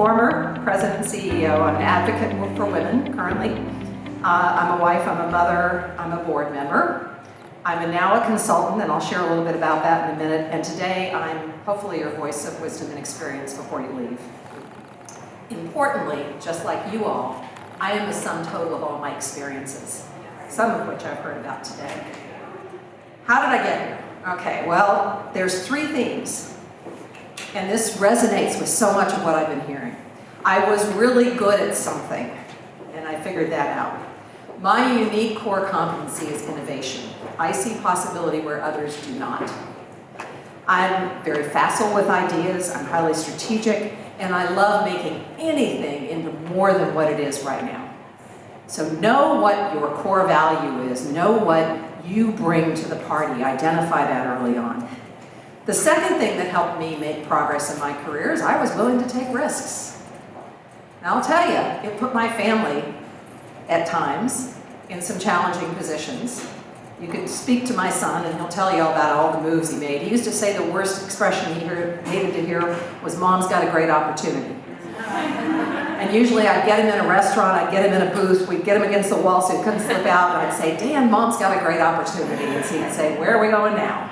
former president and CEO. I'm an advocate for women currently. I'm a wife, I'm a mother, I'm a board member. I'm now a consultant, and I'll share a little bit about that in a minute. And today, I'm hopefully your voice of wisdom and experience before you leave. Importantly, just like you all, I am the sum total of all my experiences, some of which I've heard about today. How did I get here? Okay, well, there's three themes, and this resonates with so much of what I've been hearing. I was really good at something, and I figured that out. My unique core competency is innovation. I see possibility where others do not. I'm very facile with ideas, I'm highly strategic, and I love making anything into more than what it is right now. So know what your core value is, know what you bring to the party, identify that early on. The second thing that helped me make progress in my career is I was willing to take risks. Now I'll tell you, it put my family at times in some challenging positions. You could speak to my son and he'll tell you all about all the moves he made. He used to say the worst expression he hated to hear was, "Mom's got a great opportunity." And usually I'd get him in a restaurant, I'd get him in a booth, we'd get him against the wall so he couldn't slip out, and I'd say, "Dan, Mom's got a great opportunity." And so he'd say, "Where are we going now?"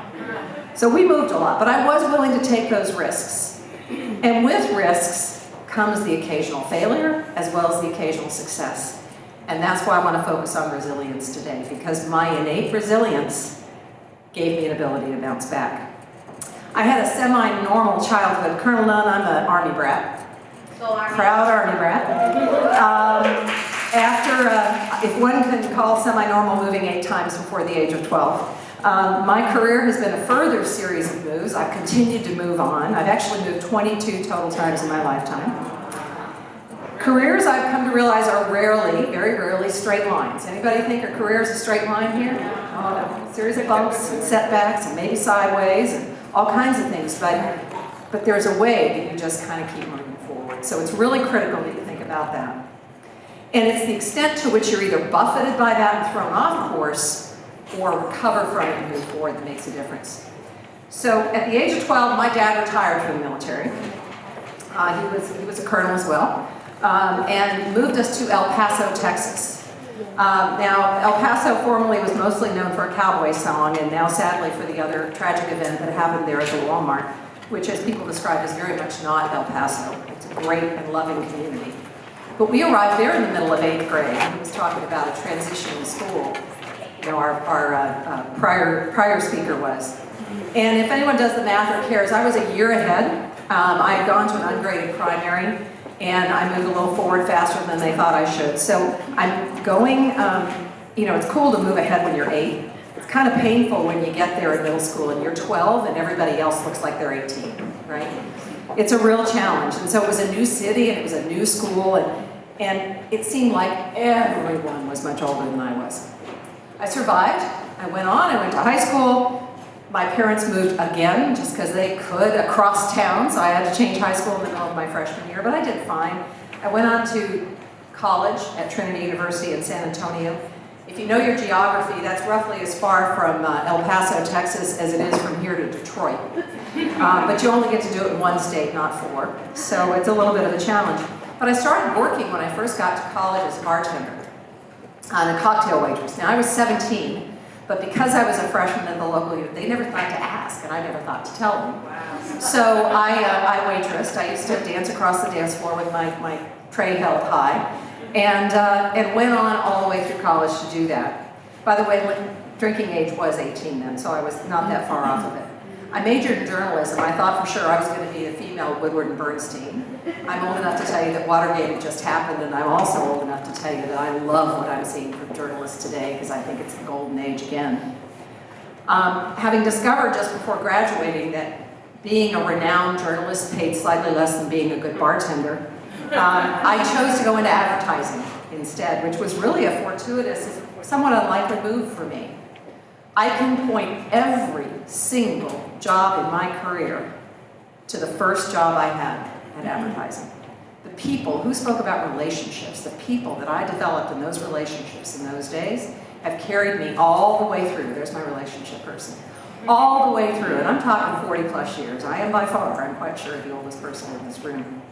So we moved a lot, but I was willing to take those risks. And with risks comes the occasional failure as well as the occasional success. And that's why I want to focus on resilience today, because my innate resilience gave me an ability to bounce back. I had a semi-normal childhood. Colonel Nunn, I'm an Army brat. Proud Army brat. If one can call semi-normal moving 8 times before the age of 12. My career has been a further series of moves. I've continued to move on. I've actually moved 22 total times in my lifetime. Careers, I've come to realize, are rarely, very rarely, straight lines. Anybody think a career is a straight line here? Oh, no. A series of bumps and setbacks and maybe sideways and all kinds of things, but there's a way that you just kind of keep moving forward. So it's really critical that you think about that. And it's the extent to which you're either buffeted by that and thrown off course or recover from it and move forward that makes a difference. So at the age of 12, my dad retired from the military. He was a colonel as well. And moved us to El Paso, Texas. Now, El Paso formerly was mostly known for a cowboy song, and now sadly for the other tragic event that happened there at the Walmart, which, as people describe, is very much not El Paso. It's a great and loving community. But we arrived there in the middle of 8th grade. He was talking about a transition in school. You know, our prior speaker was. And if anyone does the math or cares, I was a year ahead. I had gone to an ungraded primary, and I moved a little forward faster than they thought I should. So I'm going, you know, it's cool to move ahead when you're 8. It's kind of painful when you get there in middle school and you're 12 and everybody else looks like they're 18, right? It's a real challenge. And so it was a new city and it was a new school, and it seemed like everyone was much older than I was. I survived. I went to high school. My parents moved again just because they could across town, so I had to change high school in the middle of my freshman year, but I did fine. I went on to college at Trinity University in San Antonio. If you know your geography, that's roughly as far from El Paso, Texas, as it is from here to Detroit. But you only get to do it in one state, not 4. So it's a little bit of a challenge. But I started working when I first got to college as a bartender and a cocktail waitress. Now I was 17. But because I was a freshman at the local unit, they never thought to ask, and I never thought to tell them. So I waitressed. I used to dance across the dance floor with my tray held high, and went on all the way through college to do that. By the way, drinking age was 18 then, so I was not that far off of it. I majored in journalism. I thought for sure I was going to be a female Woodward and Bernstein. I'm old enough to tell you that Watergate had just happened, and I'm also old enough to tell you that I love what I'm seeing from journalists today because I think it's the golden age again. Having discovered just before graduating that being a renowned journalist paid slightly less than being a good bartender, I chose to go into advertising instead, which was really a fortuitous, somewhat unlikely move for me. I can point every single job in my career to the first job I had at advertising. The people who spoke about relationships, the people that I developed in those relationships in those days have carried me all the way through. There's my relationship person. All the way through, and I'm talking 40 plus years. I am by far, I'm quite sure, the oldest person in this room.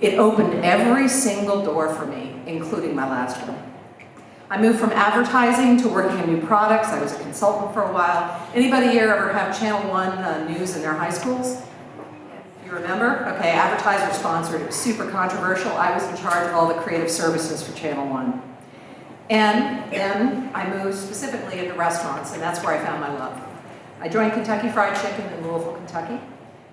It opened every single door for me, including my last one. I moved from advertising to working in new products. I was a consultant for a while. Anybody here ever have Channel 1 news in their high schools? You remember? Okay, advertiser sponsored. It was super controversial. I was in charge of all the creative services for Channel 1. And then I moved specifically into restaurants, and that's where I found my love. I joined Kentucky Fried Chicken in Louisville, Kentucky.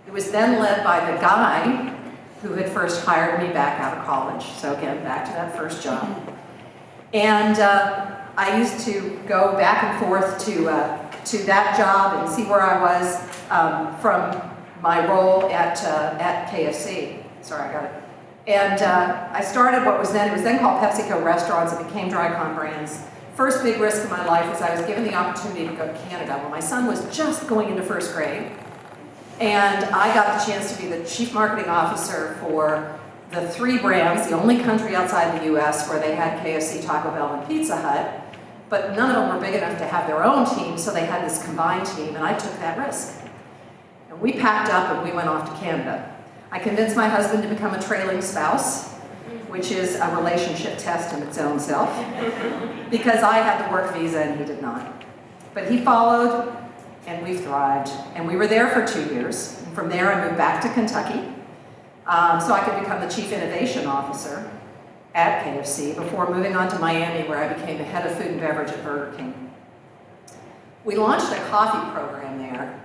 It was then led by the guy who had first hired me back out of college. So again, back to that first job. And I used to go back and forth to that job and see where I was from my role at KFC. Sorry, I got it. And I started it was then called PepsiCo Restaurants. It became Drycon Brands. First big risk in my life was I was given the opportunity to go to Canada. Well, my son was just going into first grade. And I got the chance to be the chief marketing officer for the 3 brands, the only country outside the US where they had KFC, Taco Bell, and Pizza Hut. But none of them were big enough to have their own team, so they had this combined team, and I took that risk. And we packed up and we went off to Canada. I convinced my husband to become a trailing spouse, which is a relationship test in its own self, because I had the work visa and he did not. But he followed, and we thrived. And we were there for 2 years. And from there, I moved back to Kentucky, so I could become the chief innovation officer at KFC before moving on to Miami, where I became the head of food and beverage at Burger King. We launched a coffee program there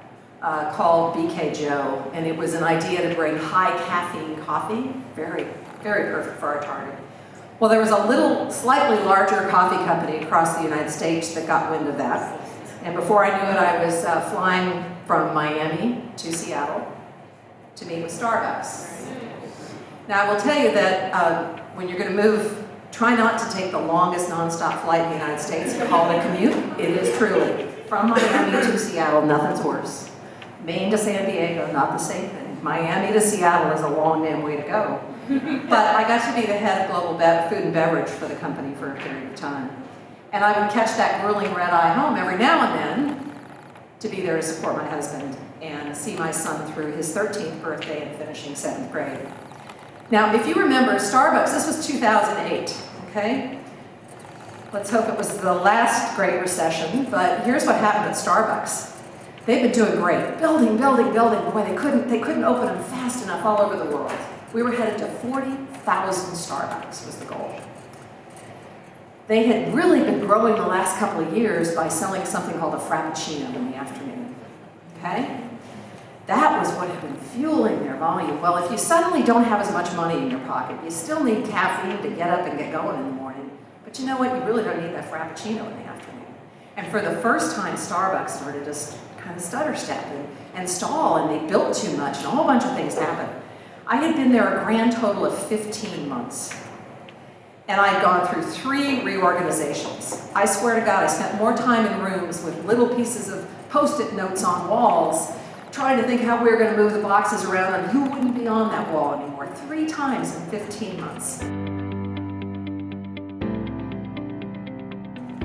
called BK Joe, and it was an idea to bring high caffeine coffee, very, very perfect for our target. Well, there was a little, slightly larger coffee company across the United States that got wind of that. And before I knew it, I was flying from Miami to Seattle to meet with Starbucks. Now, I will tell you that when you're going to move, try not to take the longest nonstop flight in the United States called a commute. It is truly. From Miami to Seattle, nothing's worse. Maine to San Diego, not the same thing. Miami to Seattle is a long damn way to go. But I got to be the head of global food and beverage for the company for a period of time. And I would catch that grueling red eye home every now and then to be there to support my husband and see my son through his 13th birthday and finishing 7th grade. Now, if you remember, Starbucks, this was 2008, okay? Let's hope it was the last Great Recession, but here's what happened at Starbucks. They've been doing great, building. Boy, they couldn't open them fast enough all over the world. We were headed to 40,000 Starbucks was the goal. They had really been growing the last couple of years by selling something called a Frappuccino in the afternoon, okay? That was what had been fueling their volume. Well, if you suddenly don't have as much money in your pocket, you still need caffeine to get up and get going in the morning. But you know what? You really don't need that Frappuccino in the afternoon. And for the first time, Starbucks started to kind of stutter step and stall, and they built too much, and a whole bunch of things happened. I had been there a grand total of 15 months. And I had gone through 3 reorganizations. I swear to God, I spent more time in rooms with little pieces of Post-it notes on walls, trying to think how we were going to move the boxes around and who wouldn't be on that wall anymore. 3 times in 15 months.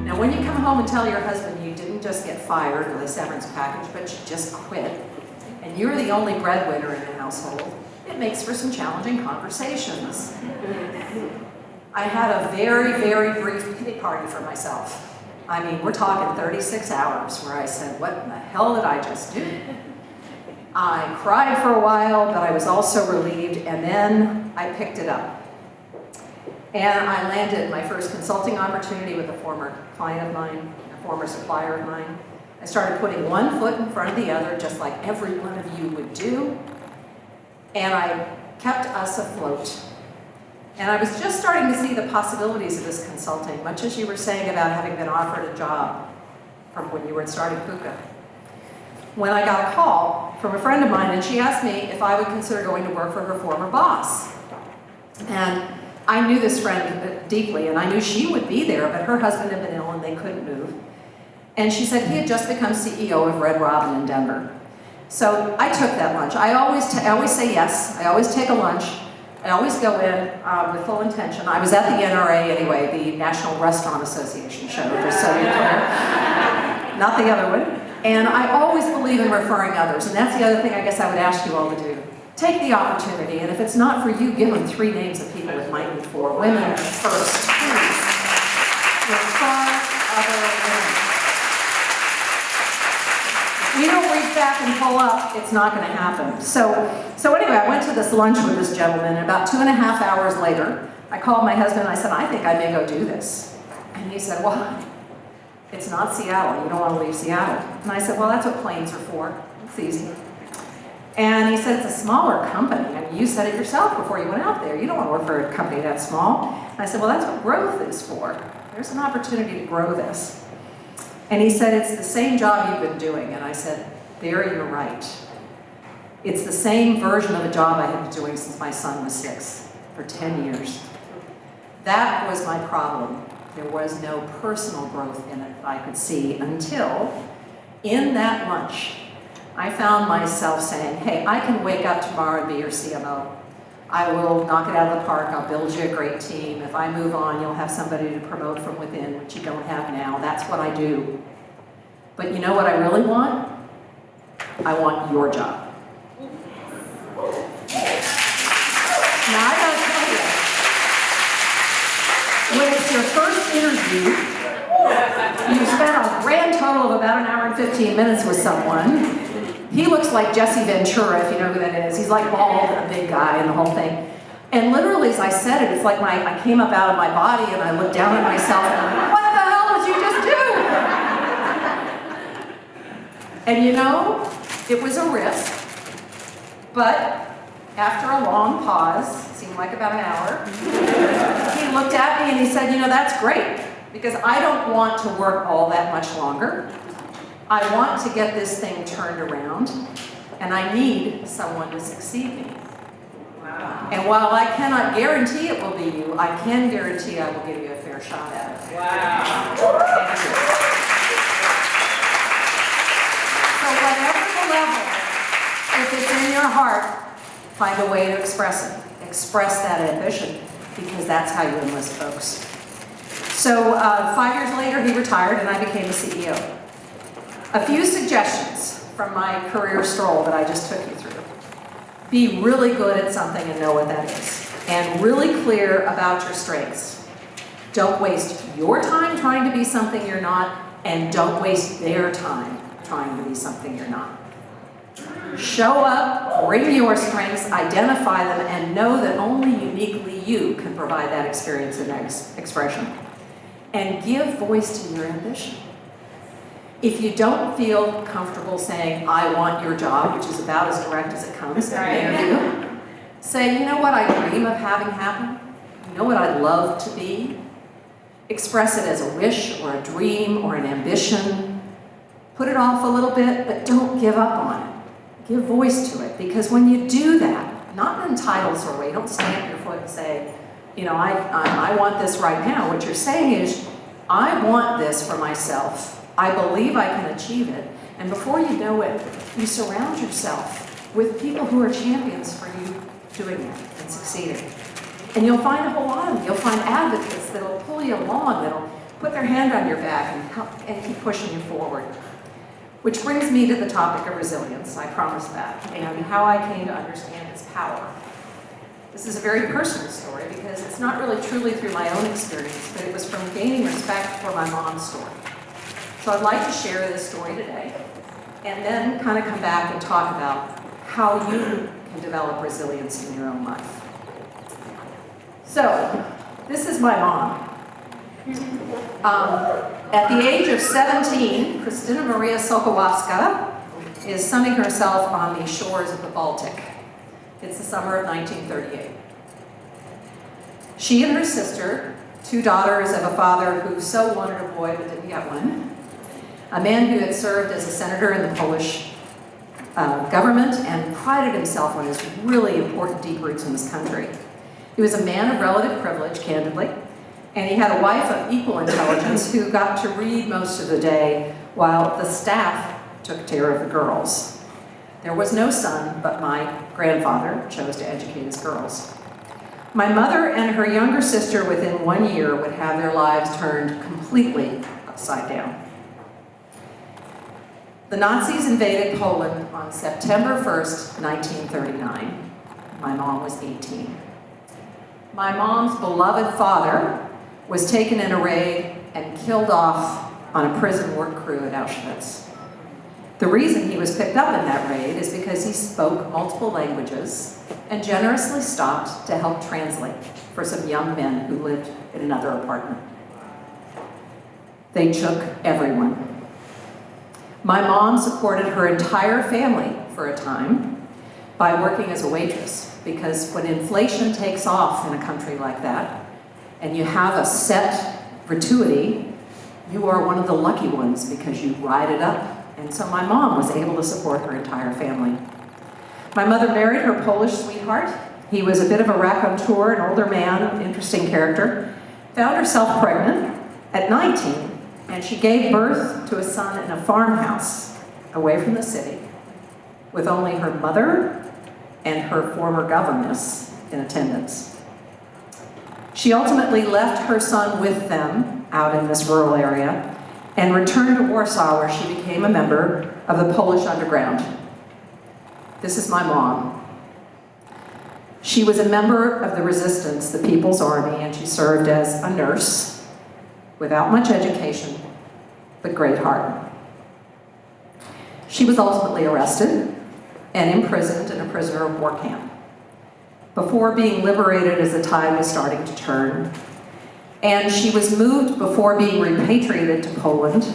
Now, when you come home and tell your husband you didn't just get fired with a severance package, but you just quit, and you're the only breadwinner in the household, it makes for some challenging conversations. I had a very, very brief pity party for myself. I mean, we're talking 36 hours where I said, what in the hell did I just do? I cried for a while, but I was also relieved, and then I picked it up. And I landed my first consulting opportunity with a former client of mine, a former supplier of mine. I started putting one foot in front of the other, just like every one of you would do. And I kept us afloat. And I was just starting to see the possibilities of this consulting, much as you were saying about having been offered a job from when you were starting Puka. When I got a call from a friend of mine, and she asked me if I would consider going to work for her former boss. And I knew this friend deeply, and I knew she would be there, but her husband had been ill and they couldn't move. And she said he had just become CEO of Red Robin in Denver. So I took that lunch. I always say yes. I always take a lunch. I always go in with full intention. I was at the NRA anyway, the National Restaurant Association show, just so you're clear. Not the other one. And I always believe in referring others, and that's the other thing I guess I would ask you all to do. take the opportunity, and if it's not for you, give them 3 names of people it might be for. Women first, please. Refer other women. If we don't reach back and pull up, it's not going to happen. So anyway, I went to this lunch with this gentleman, and about 2.5 hours later, I called my husband and I said, I think I may go do this. And he said, why? It's not Seattle. You don't want to leave Seattle. And I said, well, that's what planes are for. It's easy. And he said, it's a smaller company. I mean, you said it yourself before you went out there. You don't want to work for a company that small. And I said, well, that's what growth is for. There's an opportunity to grow this. And he said, it's the same job you've been doing. And I said, there, you're right. It's the same version of a job I had been doing since my son was 6, for 10 years. That was my problem. There was no personal growth in it that I could see until, in that lunch, I found myself saying, hey, I can wake up tomorrow and be your CMO. I will knock it out of the park. I'll build you a great team. If I move on, you'll have somebody to promote from within, which you don't have now. That's what I do. But you know what I really want? I want your job. Now, I gotta tell you, when it's your first interview, you spend a grand total of about 1 hour and 15 minutes with someone. He looks like Jesse Ventura, if you know who that is. He's like bald and a big guy and the whole thing. And literally, as I said it, it's like I came up out of my body and I looked down at myself and I'm like, what the hell did you just do? And you know, it was a risk. But after a long pause, seemed like about 1 hour, he looked at me and he said, you know, that's great, because I don't want to work all that much longer. I want to get this thing turned around, and I need someone to succeed me. Wow. And while I cannot guarantee it will be you, I can guarantee I will give you a fair shot at it. Wow. Thank you. So whatever the level, if it's in your heart, find a way to express it. Express that ambition, because that's how you enlist folks. So 5 years later, he retired, and I became the CEO. A few suggestions from my career stroll that I just took you through. Be really good at something and know what that is. And really clear about your strengths. Don't waste your time trying to be something you're not, and don't waste their time trying to be something you're not. Show up, bring your strengths, identify them, and know that only uniquely you can provide that experience and expression. And give voice to your ambition. If you don't feel comfortable saying, I want your job, which is about as direct as it comes, say, you know what I dream of having happen? You know what I'd love to be? Express it as a wish or a dream or an ambition. Put it off a little bit, but don't give up on it. Give voice to it, because when you do that, not in an entitled sort of way, don't stamp your foot and say, you know, I want this right now. What you're saying is, I want this for myself. I believe I can achieve it. And before you know it, you surround yourself with people who are champions for you doing it and succeeding. And you'll find a whole lot of them. You'll find advocates that'll pull you along, that'll put their hand on your back and help and keep pushing you forward. Which brings me to the topic of resilience, I promised that, and how I came to understand its power. This is a very personal story because it's not really truly through my own experience, but it was from gaining respect for my mom's story. So I'd like to share this story today, and then kind of come back and talk about how you can develop resilience in your own life. So, this is my mom. At the age of 17, Kristina Maria Sokołowska is sunning herself on the shores of the Baltic. It's the summer of 1938. She and her sister, 2 daughters of a father who so wanted a boy but didn't get one, a man who had served as a senator in the Polish government and prided himself on his really important deep roots in this country. He was a man of relative privilege, candidly, and he had a wife of equal intelligence who got to read most of the day while the staff took care of the girls. There was no son, but my grandfather chose to educate his girls. My mother and her younger sister within 1 year would have their lives turned completely upside down. The Nazis invaded Poland on September 1st, 1939. My mom was 18. My mom's beloved father was taken in a raid and killed off on a prison work crew at Auschwitz. The reason he was picked up in that raid is because he spoke multiple languages and generously stopped to help translate for some young men who lived in another apartment. They took everyone. My mom supported her entire family for a time by working as a waitress, because when inflation takes off in a country like that, and you have a set gratuity, you are one of the lucky ones because you ride it up. And so my mom was able to support her entire family. My mother married her Polish sweetheart. He was a bit of a raconteur, an older man, interesting character. Found herself pregnant at 19, and she gave birth to a son in a farmhouse away from the city with only her mother and her former governess in attendance. She ultimately left her son with them out in this rural area and returned to Warsaw, where she became a member of the Polish underground. This is my mom. She was a member of the resistance, the People's Army, and she served as a nurse without much education, but great heart. She was ultimately arrested and imprisoned in a prisoner of war camp before being liberated as the tide was starting to turn. And she was moved before being repatriated to Poland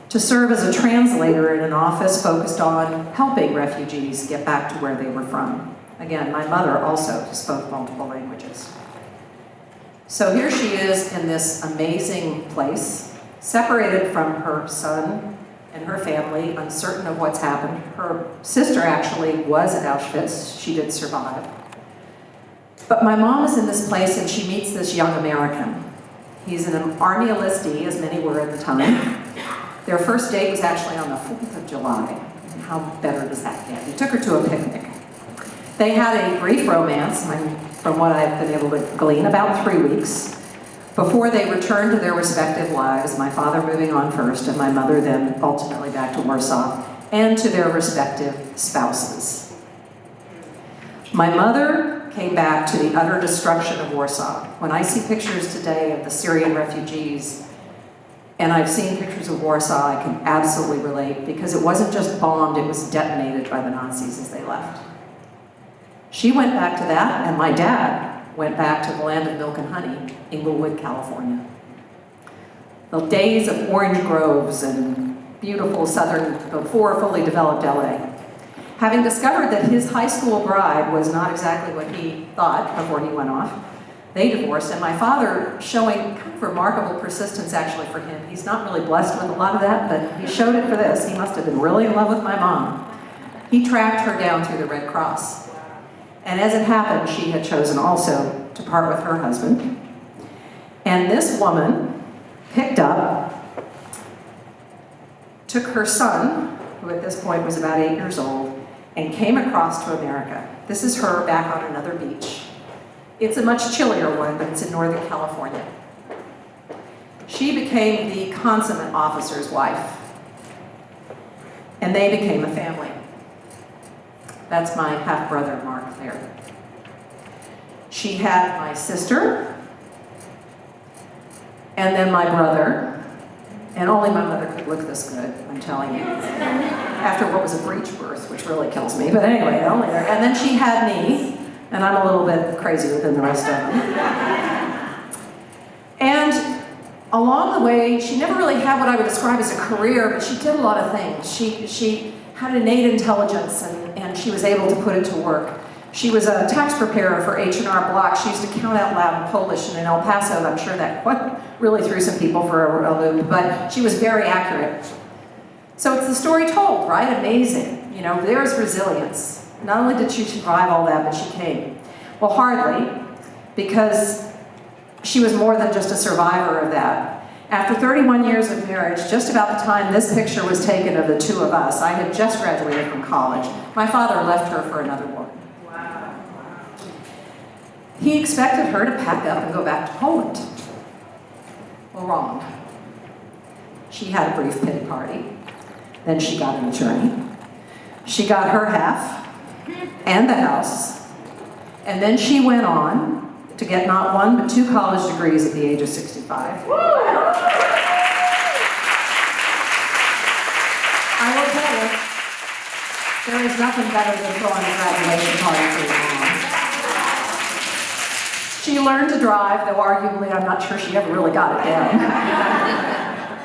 to serve as a translator in an office focused on helping refugees get back to where they were from. Again, my mother also spoke multiple languages. So here she is in this amazing place, separated from her son and her family, uncertain of what's happened. Her sister actually was at Auschwitz. She did survive. But my mom is in this place and she meets this young American. He's an Army enlistee, as many were at the time. Their first date was actually on the 4th of July. How better does that get? He took her to a picnic. They had a brief romance, from what I've been able to glean, about 3 weeks, before they returned to their respective lives, my father moving on first, and my mother then ultimately back to Warsaw, and to their respective spouses. My mother came back to the utter destruction of Warsaw. When I see pictures today of the Syrian refugees, and I've seen pictures of Warsaw, I can absolutely relate, because it wasn't just bombed, it was detonated by the Nazis as they left. She went back to that, and my dad went back to the land of milk and honey, Inglewood, California. The days of orange groves and beautiful southern, before fully developed LA. Having discovered that his high school bride was not exactly what he thought before he went off, they divorced, and my father, showing kind of remarkable persistence actually for him. He's not really blessed with a lot of that, but he showed it for this. He must have been really in love with my mom. He tracked her down through the Red Cross. And as it happened, she had chosen also to part with her husband. And this woman picked up, took her son, who at this point was about 8 years old, and came across to America. This is her back on another beach. It's a much chillier one, but it's in Northern California. She became the consummate officer's wife, and they became a family. That's my half-brother, Mark, there. She had my sister, and then my brother, and only my mother could look this good, I'm telling you. After what was a breech birth, which really kills me, but anyway, only there. And then she had me, and I'm a little bit crazier than the rest of them. And along the way, she never really had what I would describe as a career, but she did a lot of things. She had innate intelligence, and she was able to put it to work. She was a tax preparer for H&R Block. She used to count out loud in Polish, and in El Paso, I'm sure that really threw some people for a loop, but she was very accurate. So it's the story told, right? Amazing. You know, there's resilience. Not only did she survive all that, but she came. Well, hardly, because she was more than just a survivor of that. After 31 years of marriage, just about the time this picture was taken of the two of us, I had just graduated from college. My father left her for another woman. Wow. He expected her to pack up and go back to Poland. Well, wrong. She had a brief pity party. Then she got an attorney. She got her half, and the house. And then she went on to get not one, but 2 college degrees at the age of 65. I will tell you, there is nothing better than throwing a graduation party for your mom. She learned to drive, though arguably I'm not sure she ever really got it down.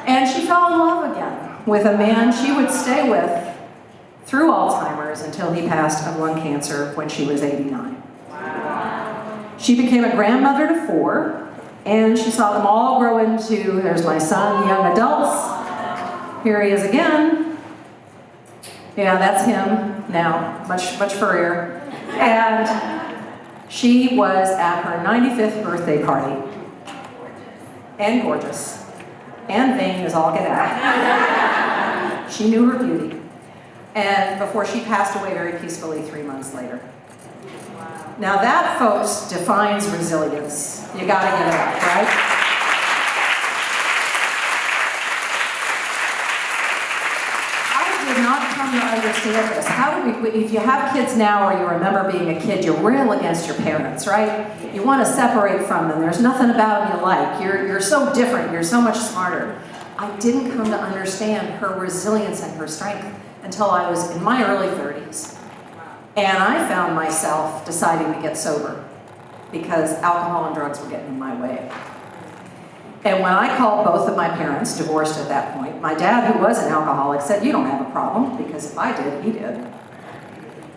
And she fell in love again with a man she would stay with through Alzheimer's until he passed of lung cancer when she was 89. She became a grandmother to 4, and she saw them all grow into, there's my son, young adults. Here he is again. Yeah, that's him now, much furrier. And she was at her 95th birthday party, and gorgeous, and vain as all get out. She knew her beauty. And before she passed away very peacefully 3 months later. Now that, folks, defines resilience. You gotta give it up, right? I did not come to understand this. How do we, if you have kids now or you remember being a kid, you rail against your parents, right? You want to separate from them. There's nothing about them you like. You're so different. You're so much smarter. I didn't come to understand her resilience and her strength until I was in my early 30s. And I found myself deciding to get sober because alcohol and drugs were getting in my way. And when I called both of my parents, divorced at that point, my dad, who was an alcoholic, said, "You don't have a problem," because if I did, he did.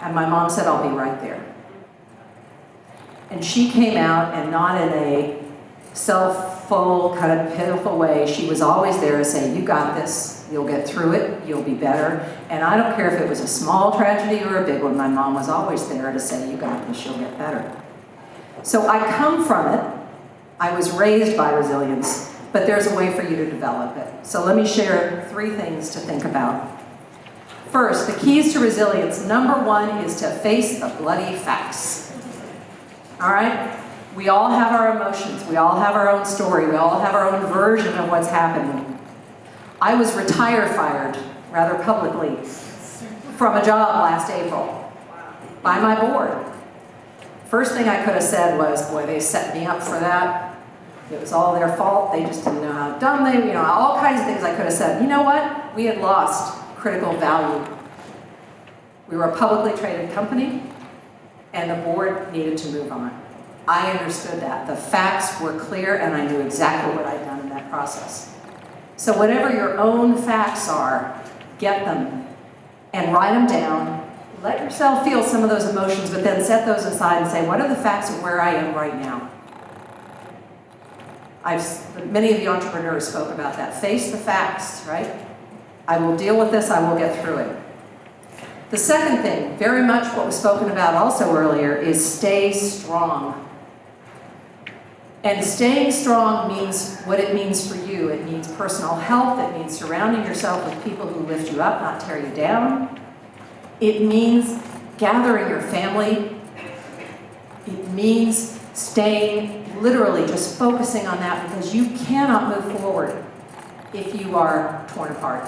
And my mom said, "I'll be right there." And she came out, and not in a self-full, kind of pitiful way. She was always there to say, "You got this. You'll get through it. You'll be better." And I don't care if it was a small tragedy or a big one. My mom was always there to say, "You got this. You'll get better." So I come from it. I was raised by resilience, but there's a way for you to develop it. So let me share 3 things to think about. First, the keys to resilience. Number 1 is to face the bloody facts. All right? We all have our emotions. We all have our own story. We all have our own version of what's happening. I was fired, rather publicly, from a job last April by my board. First thing I could have said was, boy, they set me up for that. It was all their fault. They just didn't know how dumb they, all kinds of things I could have said. You know what? We had lost critical value. We were a publicly traded company, and the board needed to move on. I understood that. The facts were clear, and I knew exactly what I'd done in that process. So whatever your own facts are, get them and write them down. Let yourself feel some of those emotions, but then set those aside and say, what are the facts of where I am right now? Many of the entrepreneurs spoke about that. Face the facts, right? I will deal with this, I will get through it. The second thing, very much what was spoken about also earlier, is stay strong. And staying strong means what it means for you. It means personal health. It means surrounding yourself with people who lift you up, not tear you down. It means gathering your family. It means staying, literally just focusing on that, because you cannot move forward if you are torn apart.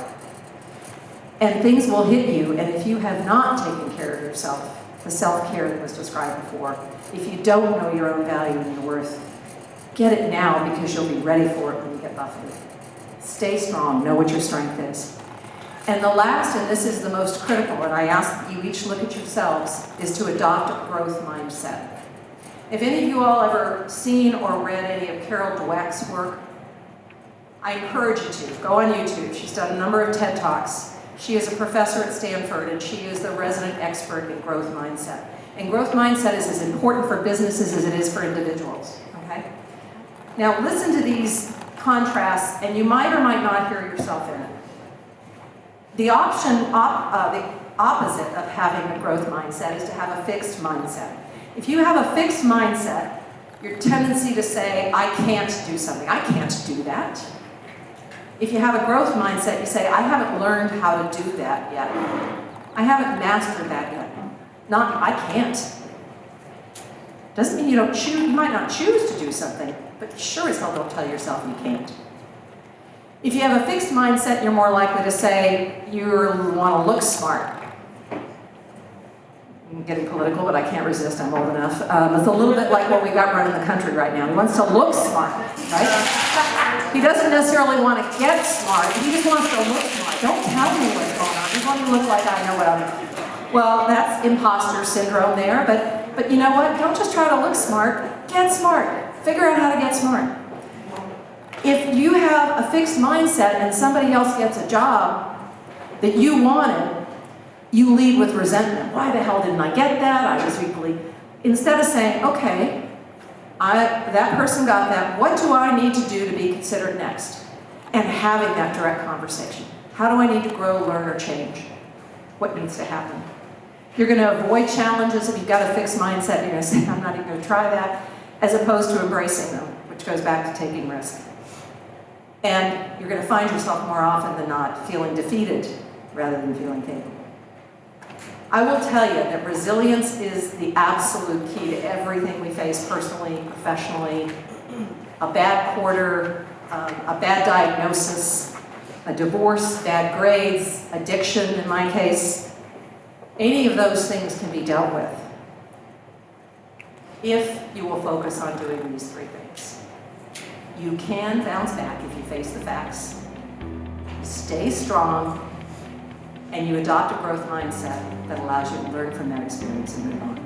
And things will hit you, and if you have not taken care of yourself, the self-care that was described before, if you don't know your own value and your worth, get it now, because you'll be ready for it when you get buffeted. Stay strong, know what your strength is. And the last, and this is the most critical, and I ask that you each look at yourselves, is to adopt a growth mindset. If any of you all ever seen or read any of Carol Dweck's work, I encourage you to. Go on YouTube. She's done a number of TED Talks. She is a professor at Stanford, and she is the resident expert in growth mindset. And growth mindset is as important for businesses as it is for individuals, okay? Now listen to these contrasts, and you might or might not hear yourself in it. The opposite of having a growth mindset is to have a fixed mindset. If you have a fixed mindset, your tendency to say, I can't do something. I can't do that. If you have a growth mindset, you say, I haven't learned how to do that yet. I haven't mastered that yet. Not, I can't. Doesn't mean you don't choose, you might not choose to do something, but sure as hell don't tell yourself you can't. If you have a fixed mindset, you're more likely to say, you want to look smart. I'm getting political, but I can't resist, I'm old enough. It's a little bit like what we got running the country right now. He wants to look smart, right? He doesn't necessarily want to get smart, he just wants to look smart. Don't tell me what's going on, just let me look like I know what I'm doing. Well, that's imposter syndrome there, but you know what? Don't just try to look smart, get smart. Figure out how to get smart. If you have a fixed mindset and somebody else gets a job that you wanted, you lead with resentment. Why the hell didn't I get that? I was equally. Instead of saying, okay, that person got that, what do I need to do to be considered next? And having that direct conversation. How do I need to grow, learn, or change? What needs to happen? You're going to avoid challenges if you've got a fixed mindset. You're going to say, I'm not even going to try that, as opposed to embracing them, which goes back to taking risk. And you're going to find yourself more often than not feeling defeated rather than feeling capable. I will tell you that resilience is the absolute key to everything we face personally, professionally. A bad quarter, a bad diagnosis, a divorce, bad grades, addiction in my case, any of those things can be dealt with if you will focus on doing these three things. You can bounce back if you face the facts, stay strong, and you adopt a growth mindset that allows you to learn from that experience and move on.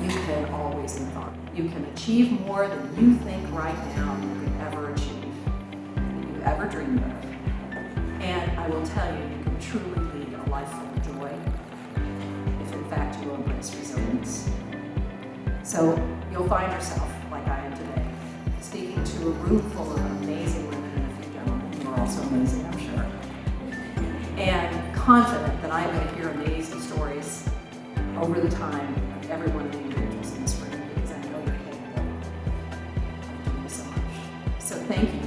You can always move on. You can achieve more than you think right now you could ever achieve, than you ever dreamed of. And I will tell you, you can truly lead a life full of joy if in fact you will embrace resilience. So you'll find yourself, like I am today, speaking to a room full of amazing women and a few gentlemen who are also amazing, I'm sure. And confident that I'm going to hear amazing stories over the time of every one of the individuals in this room, because I know you're capable of doing so much. So thank you.